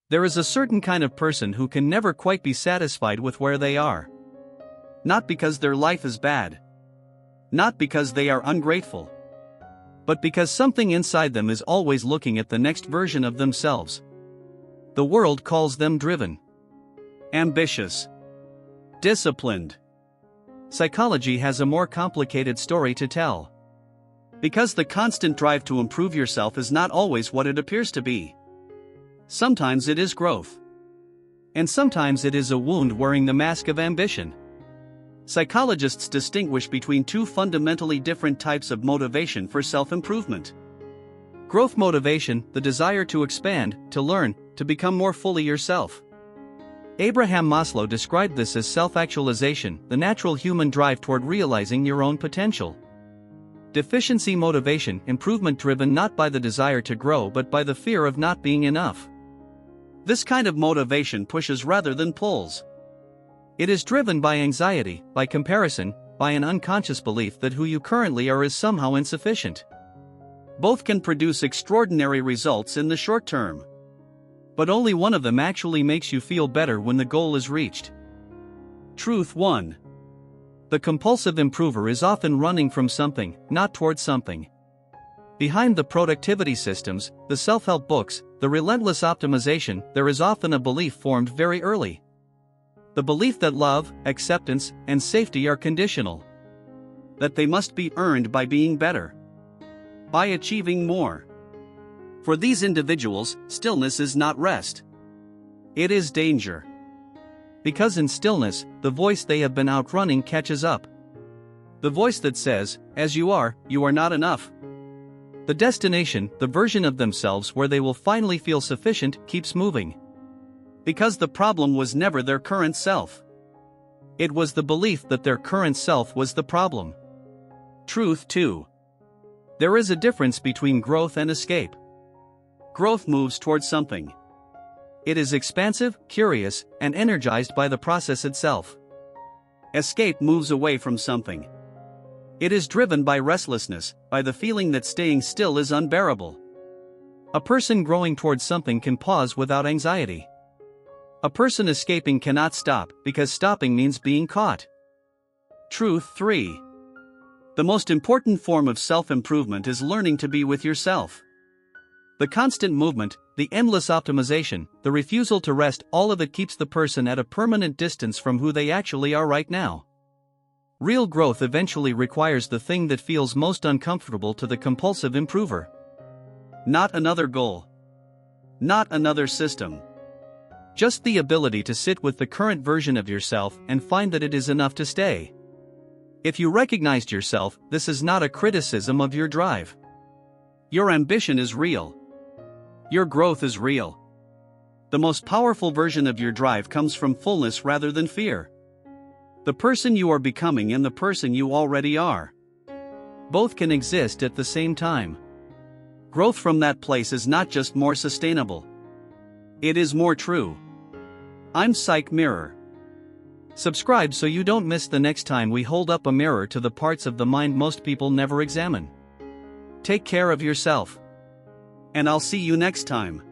There is a certain kind of person who can never quite be satisfied with where they are. Not because their life is bad. Not because they are ungrateful. But because something inside them is always looking at the next version of themselves. The world calls them driven, ambitious, disciplined. Psychology has a more complicated story to tell. Because the constant drive to improve yourself is not always what it appears to be. Sometimes it is growth. And sometimes it is a wound wearing the mask of ambition. Psychologists distinguish between two fundamentally different types of motivation for self-improvement. Growth motivation, the desire to expand, to learn, to become more fully yourself. Abraham Maslow described this as self-actualization, the natural human drive toward realizing your own potential. Deficiency motivation, improvement driven not by the desire to grow but by the fear of not being enough. This kind of motivation pushes rather than pulls. It is driven by anxiety, by comparison, by an unconscious belief that who you currently are is somehow insufficient. Both can produce extraordinary results in the short term. But only one of them actually makes you feel better when the goal is reached. Truth 1. The compulsive improver is often running from something, not towards something. Behind the productivity systems, the self-help books, the relentless optimization, there is often a belief formed very early. The belief that love, acceptance, and safety are conditional. That they must be earned by being better. By achieving more. For these individuals, stillness is not rest. It is danger. Because in stillness, the voice they have been outrunning catches up. The voice that says, as you are not enough. The destination, the version of themselves where they will finally feel sufficient, keeps moving. Because the problem was never their current self. It was the belief that their current self was the problem. Truth 2. There is a difference between growth and escape. Growth moves towards something. It is expansive, curious, and energized by the process itself. Escape moves away from something. It is driven by restlessness, by the feeling that staying still is unbearable. A person growing towards something can pause without anxiety. A person escaping cannot stop, because stopping means being caught. Truth 3. The most important form of self-improvement is learning to be with yourself. The constant movement, the endless optimization, the refusal to rest, all of it keeps the person at a permanent distance from who they actually are right now. Real growth eventually requires the thing that feels most uncomfortable to the compulsive improver. Not another goal. Not another system. Just the ability to sit with the current version of yourself and find that it is enough to stay. If you recognized yourself, this is not a criticism of your drive. Your ambition is real. Your growth is real. The most powerful version of your drive comes from fullness rather than fear. The person you are becoming and the person you already are. Both can exist at the same time. Growth from that place is not just more sustainable. It is more true. I'm Psych Mirror. Subscribe so you don't miss the next time we hold up a mirror to the parts of the mind most people never examine. Take care of yourself. And I'll see you next time.